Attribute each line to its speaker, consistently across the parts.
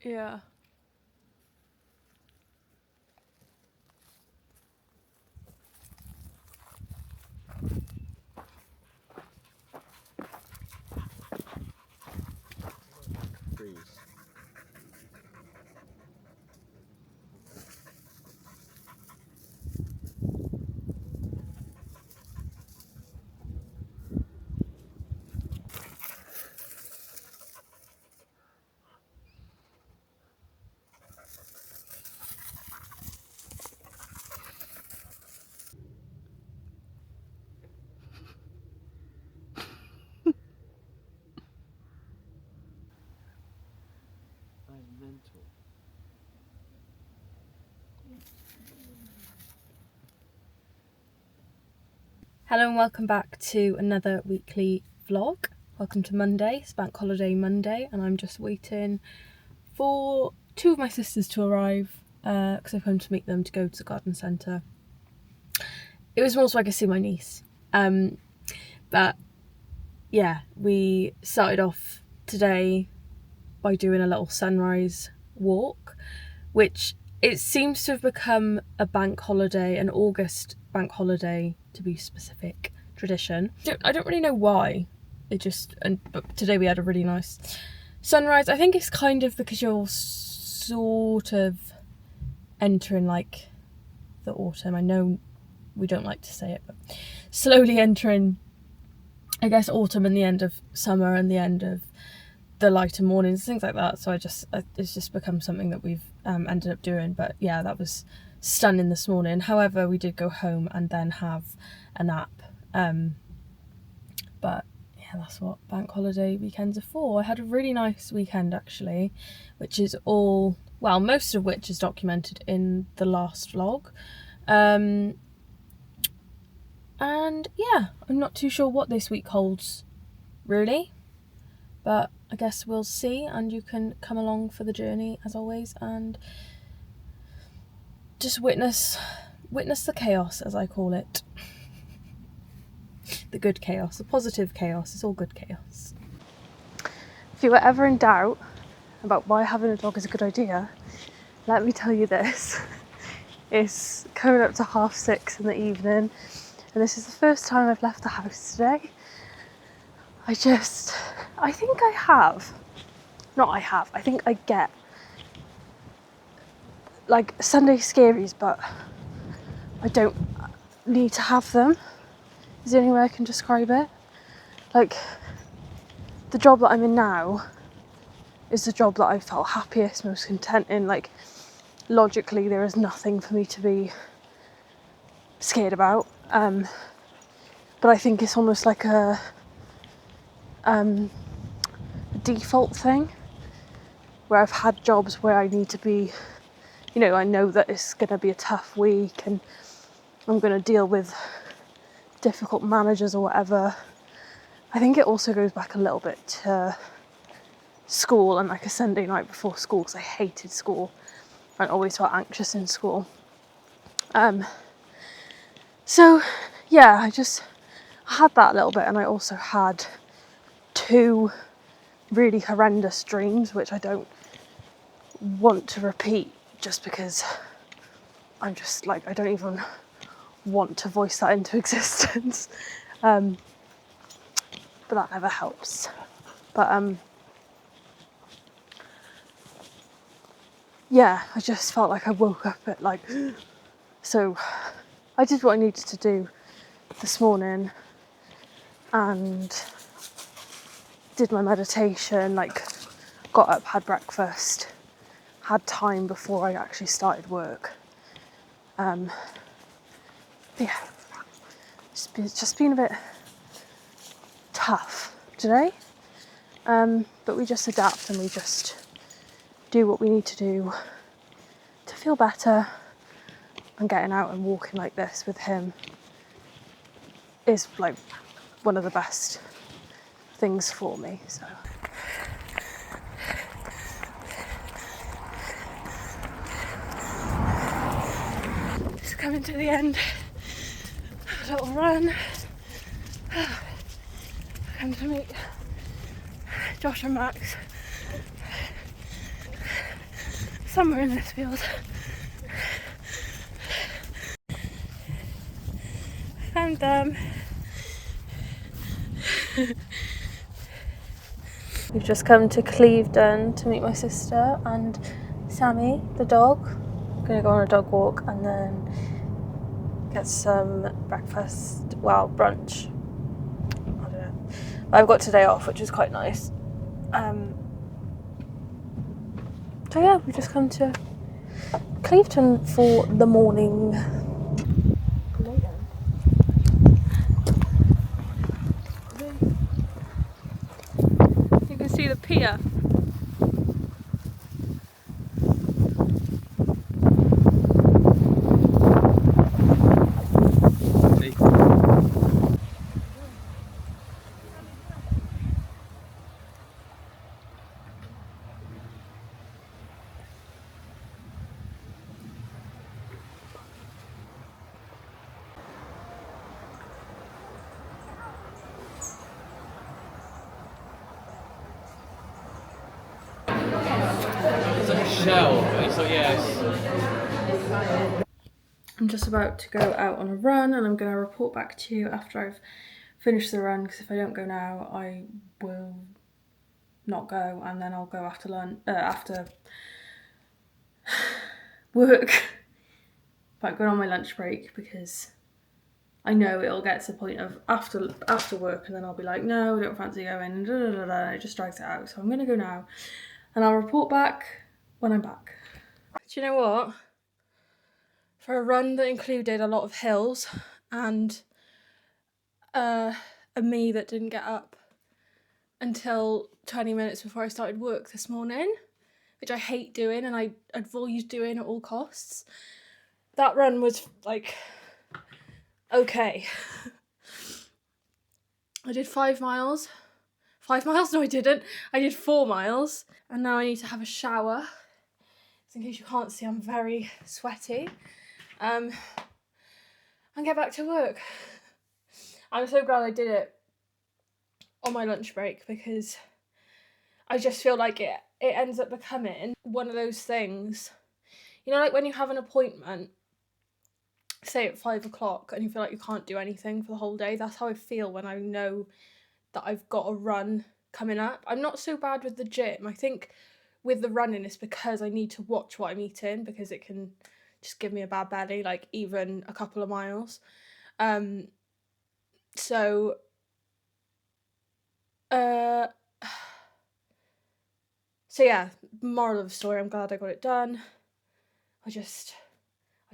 Speaker 1: Yeah.
Speaker 2: Freeze. I'm mental.
Speaker 1: Hello and welcome back to another weekly vlog. Welcome to Monday, it's Bank Holiday Monday, and I'm just waiting for two of my sisters to arrive because I've come to meet them to go to the garden centre. It was more so I could see my niece. But yeah, we started off today by doing a little sunrise walk, which it seems to have become a bank holiday, an August bank holiday to be specific, tradition. I don't really know why. But today we had a really nice sunrise. I think it's kind of because you're sort of entering like the autumn. I know we don't like to say it, but slowly entering, I guess, autumn and the end of summer and the end of the lighter mornings, things like that. So it's just become something that we've ended up doing. But yeah, that was stunning this morning. However, we did go home and then have a nap. But yeah, that's what bank holiday weekends are for. I had a really nice weekend actually, which is all, well, most of which is documented in the last vlog. And yeah, I'm not too sure what this week holds really, but I guess we'll see, and you can come along for the journey as always and just witness the chaos, as I call it. The good chaos, the positive chaos, it's all good chaos. If you were ever in doubt about why having a dog is a good idea, let me tell you this. It's coming up to 6:30 in the evening, and this is the first time I've left the house today. I think I get like Sunday scaries, but I don't need to have them, is the only way I can describe it. Like, the job that I'm in now is the job that I felt happiest, most content in. Like, logically there is nothing for me to be scared about, but I think it's almost like a default thing where I've had jobs where I need to be, you know, I know that it's going to be a tough week and I'm going to deal with difficult managers or whatever. I think it also goes back a little bit to school and like a Sunday night before school, because I hated school and always felt anxious in school. So yeah, I had that a little bit, and I also had 2 really horrendous dreams which I don't want to repeat, just because I'm just like, I don't even want to voice that into existence. But that never helps. But yeah, I just felt like I woke up at like, so I did what I needed to do this morning and did my meditation, like got up, had breakfast, had time before I actually started work. Yeah, it's just been a bit tough today, but we just adapt and we just do what we need to do to feel better. And getting out and walking like this with him is like one of the best things for me. So just coming to the end, a little run. Come to meet Josh and Max. somewhere in this field. Found them. We've just come to Clevedon to meet my sister and Sammy, the dog. I'm gonna go on a dog walk and then get some breakfast, well, brunch. I don't know. But I've got today off, which is quite nice. So yeah, we've just come to Clevedon for the morning. You can see the pier.
Speaker 2: It's like a shell. So yes.
Speaker 1: I'm just about to go out on a run and I'm going to report back to you after I've finished the run, because if I don't go now I will not go, and then I'll go after lunch, after work. Like going on my lunch break, because I know it'll get to the point of after work and then I'll be like, no, I don't fancy going, and and it just drags it out. So I'm going to go now and I'll report back when I'm back. Do you know what? For a run that included a lot of hills and a me that didn't get up until 20 minutes before I started work this morning, which I hate doing and I avoid doing at all costs, that run was like okay. I did 5 miles. 5 miles? No, I didn't. I did 4 miles. And now I need to have a shower. So in case you can't see, I'm very sweaty. And get back to work. I'm so glad I did it on my lunch break, because I just feel like it ends up becoming one of those things. You know, like when you have an appointment, say at 5 o'clock, and you feel like you can't do anything for the whole day. That's how I feel when I know that I've got a run coming up. I'm not so bad with the gym. I think with the running it's because I need to watch what I'm eating, because it can just give me a bad belly, like even a couple of miles. So yeah, moral of the story, I'm glad I got it done. I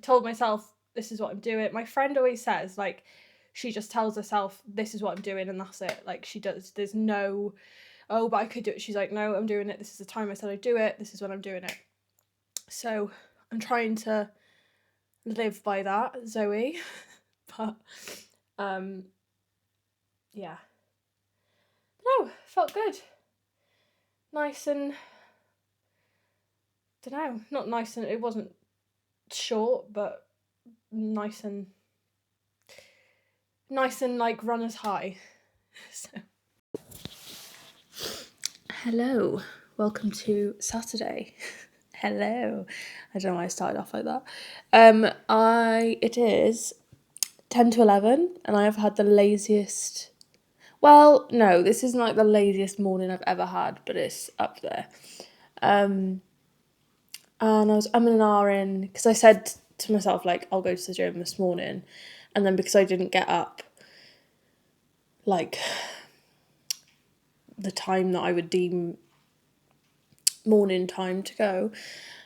Speaker 1: told myself this is what I'm doing. My friend always says, like, she just tells herself this is what I'm doing and that's it. Like, she does, there's no, oh, but I could do it. She's like, no, I'm doing it. This is the time I said I'd do it. This is when I'm doing it. So I'm trying to live by that, Zoe. But yeah. No, felt good. Nice and, dunno, not nice and, it wasn't short, but nice and like runner's high. So. Hello, welcome to Saturday. Hello. I don't know why I started off like that. It is 10 to 11 and I have had the laziest, well, no, this isn't like the laziest morning I've ever had, but it's up there. And I'm an hour in, because I said to myself, like, I'll go to the gym this morning, and then because I didn't get up, like, the time that I would deem morning time to go,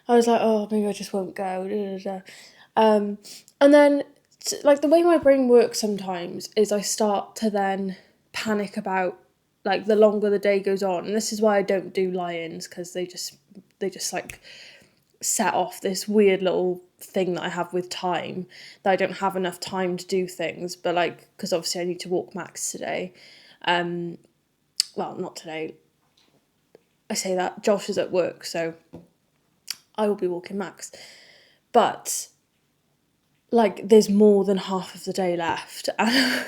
Speaker 1: I was like, oh, maybe I just won't go. And then, like, the way my brain works sometimes is I start to then panic about, like, the longer the day goes on. And this is why I don't do lie-ins, because they just like set off this weird little thing that I have with time, that I don't have enough time to do things. But, like, because obviously I need to walk Max today. Well, not today. I say that, Josh is at work, so I will be walking Max. But, like, there's more than half of the day left, and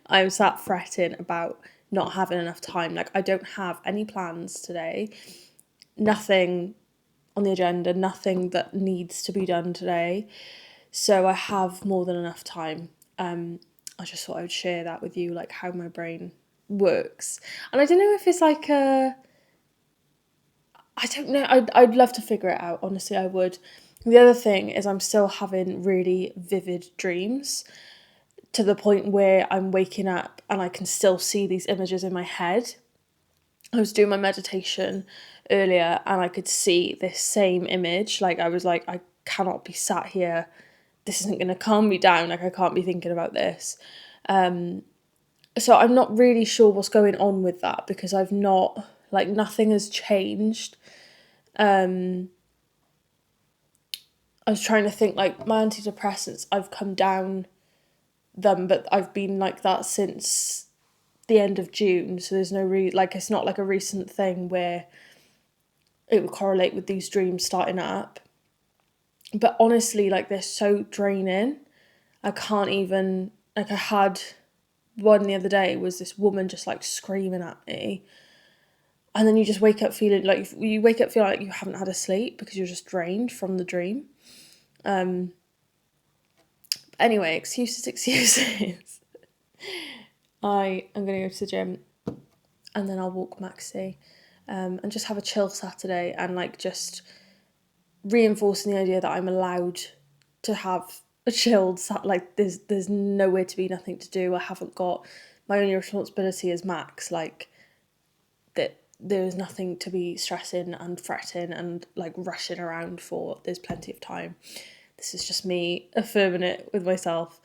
Speaker 1: I'm sat fretting about not having enough time. Like, I don't have any plans today. Nothing on the agenda, nothing that needs to be done today. So I have more than enough time. I just thought I would share that with you, like how my brain works. And I don't know if it's like I don't know, I'd love to figure it out, honestly I would. The other thing is I'm still having really vivid dreams to the point where I'm waking up and I can still see these images in my head. I was doing my meditation earlier and I could see this same image. Like I was like, I cannot be sat here. This isn't going to calm me down. Like I can't be thinking about this. So I'm not really sure what's going on with that because I've not, like nothing has changed. I was trying to think like my antidepressants, I've come down them, but I've been like that since the end of June. So there's no like it's not like a recent thing where it would correlate with these dreams starting up. But honestly, like they're so draining. I can't even, like I had one the other day was this woman just like screaming at me. And then you just wake up feeling like you haven't had a sleep because you're just drained from the dream. Anyway, excuses. I am going to go to the gym and then I'll walk Maxie and just have a chill Saturday and like just reinforcing the idea that I'm allowed to have a chilled like there's nowhere to be, nothing to do. I haven't got, my only responsibility is Max, like that there's nothing to be stressing and fretting and like rushing around for. There's plenty of time. This is just me affirming it with myself.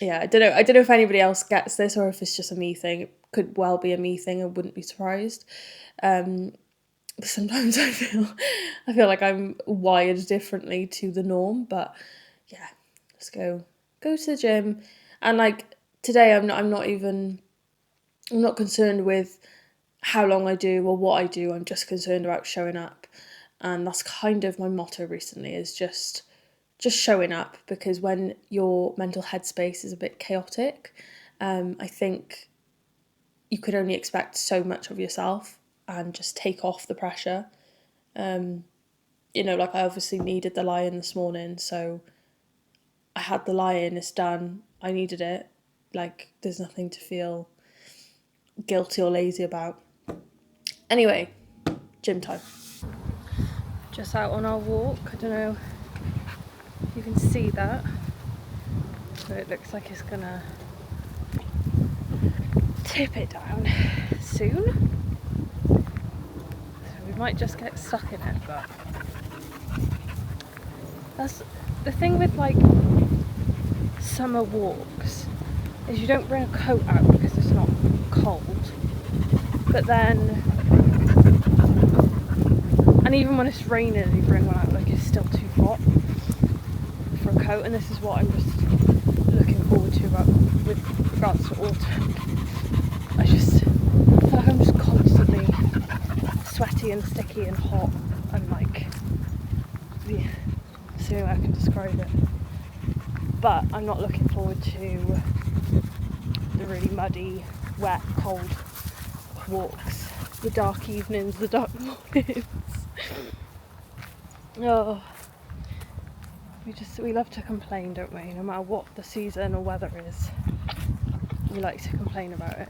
Speaker 1: Yeah, I don't know if anybody else gets this or if it's just a me thing. It could well be a me thing, I wouldn't be surprised. But sometimes I feel like I'm wired differently to the norm, but yeah, let's go to the gym. And like today I'm not concerned with how long I do or what I do. I'm just concerned about showing up. And that's kind of my motto recently, is just showing up, because when your mental headspace is a bit chaotic, I think you could only expect so much of yourself and just take off the pressure. Like I obviously needed the lie-in this morning, so I had the lie-in, it's done, I needed it. Like there's nothing to feel guilty or lazy about. Anyway, gym time. Just out on our walk, I don't know if you can see that, so it looks like it's gonna tip it down soon. We might just get stuck in it, but that's the thing with like summer walks, is you don't bring a coat out because it's not cold, but then, and even when it's raining and you bring one out, like it's still too hot for a coat. And this is what I'm just looking forward to about with regards to autumn. I feel like I'm just constantly sweaty and sticky and hot and like, yeah, that's the only way I can describe it. But I'm not looking forward to the really muddy, wet, cold walks, the dark evenings, the dark mornings. Oh, we love to complain, don't we? No matter what the season or weather is, we like to complain about it.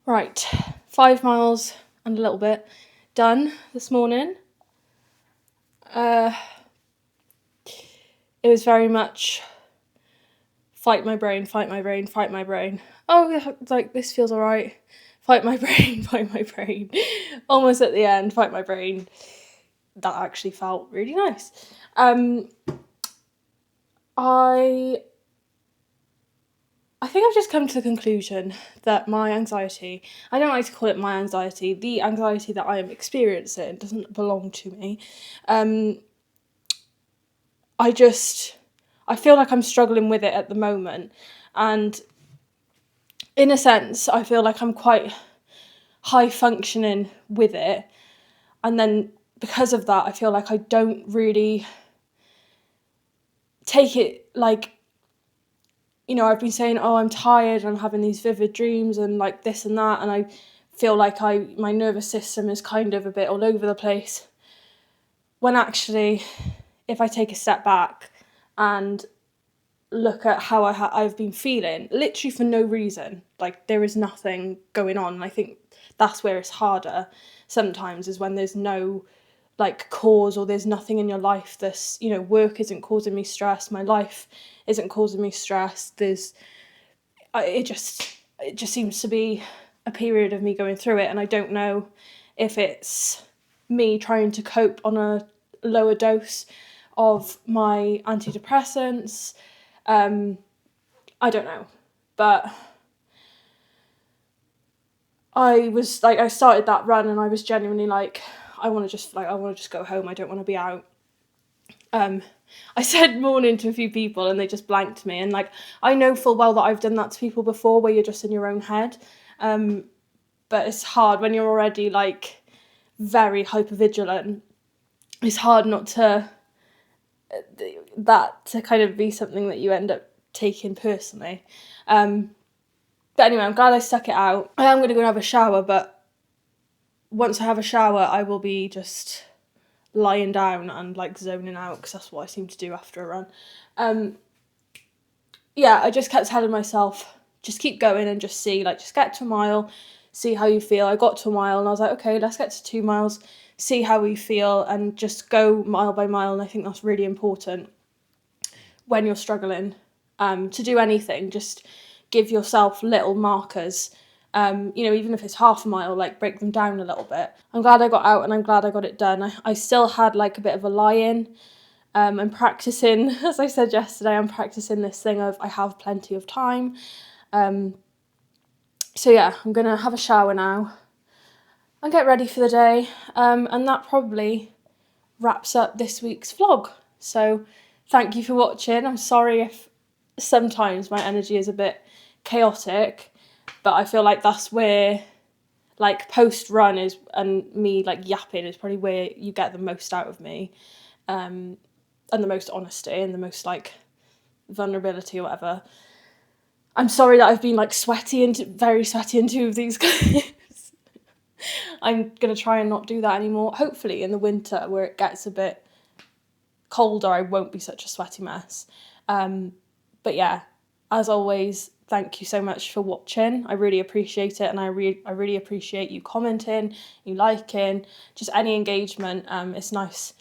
Speaker 1: Right, 5 miles and a little bit done this morning. It was very much fight my brain. Oh, yeah, like this feels alright. Fight my brain. Almost at the end, fight my brain. That actually felt really nice. I think I've just come to the conclusion that my anxiety, I don't like to call it my anxiety, the anxiety that I am experiencing doesn't belong to me. I feel like I'm struggling with it at the moment, and in a sense I feel like I'm quite high functioning with it, and then because of that I feel like I don't really take it, like you know, I've been saying, oh, I'm tired, I'm having these vivid dreams and like this and that, and I feel like my nervous system is kind of a bit all over the place. When actually, if I take a step back and look at how I've been feeling, literally for no reason, like there is nothing going on. And I think that's where it's harder sometimes, is when there's no like cause, or there's nothing in your life that's, you know, work isn't causing me stress, my life isn't causing me stress. It just seems to be a period of me going through it, and I don't know if it's me trying to cope on a lower dose of my antidepressants. I don't know, but I was like, I started that run and I was genuinely like, I want to just go home. I don't want to be out. I said morning to a few people and they just blanked me. And like, I know full well that I've done that to people before, where you're just in your own head. But it's hard when you're already like very hypervigilant. It's hard not to, that to kind of be something that you end up taking personally. But anyway, I'm glad I stuck it out. I am going to go and have a shower, but once I have a shower, I will be just lying down and like zoning out, because that's what I seem to do after a run. Yeah, I just kept telling myself, just keep going and just see, like, just get to a mile, see how you feel. I got to a mile and I was like, okay, let's get to 2 miles, see how we feel, and just go mile by mile. And I think that's really important when you're struggling to do anything. Just give yourself little markers. You know, even if it's half a mile, like break them down a little bit. I'm glad I got out and I'm glad I got it done. I still had like a bit of a lie-in. I'm practicing, as I said yesterday, I'm practicing this thing of I have plenty of time. So yeah, I'm going to have a shower now and get ready for the day. And that probably wraps up this week's vlog. So thank you for watching. I'm sorry if sometimes my energy is a bit chaotic, but I feel like that's where like post run is, and me like yapping is probably where you get the most out of me, and the most honesty and the most like vulnerability or whatever. I'm sorry that I've been like very sweaty in 2 of these clips. I'm gonna try and not do that anymore. Hopefully in the winter, where it gets a bit colder, I won't be such a sweaty mess. But yeah, as always, thank you so much for watching. I really appreciate it, and I really appreciate you commenting, you liking, just any engagement. It's nice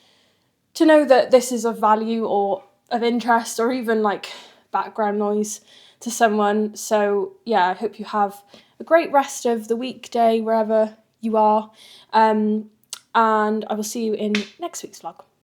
Speaker 1: to know that this is of value or of interest, or even like background noise to someone. So yeah, I hope you have a great rest of the weekday wherever you are, and I will see you in next week's vlog.